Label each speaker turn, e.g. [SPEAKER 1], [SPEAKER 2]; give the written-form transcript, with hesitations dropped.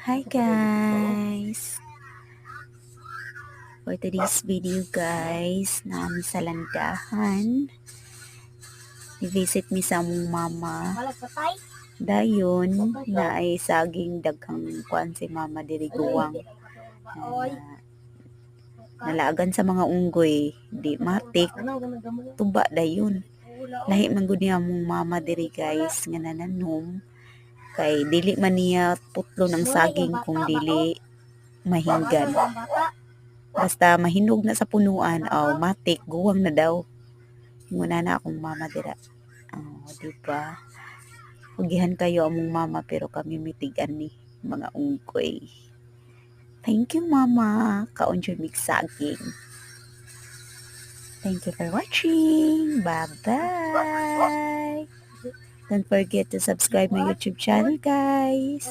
[SPEAKER 1] Hi guys! For today's video guys, naami sa landahan. I-visit mi sa among mama. Dayon na ay saging daghang kuan si mama diri guwang. Nalaagan sa mga unggoy, di matik. Tuba dayon. Lahi man gud ni among mama diri guys nga nananom. Kay dili man niya putlo ng saging kung dili mahinggan. Basta mahinog na sa punuan, matik, guwang na daw. Muna na akong mama dira. Diba? Hugihan kayo among mama pero kami mitigan ni mga unggoy. Thank you mama. Kaon jud mig saging. Thank you for watching. Bye-bye. Don't forget to subscribe my YouTube channel guys.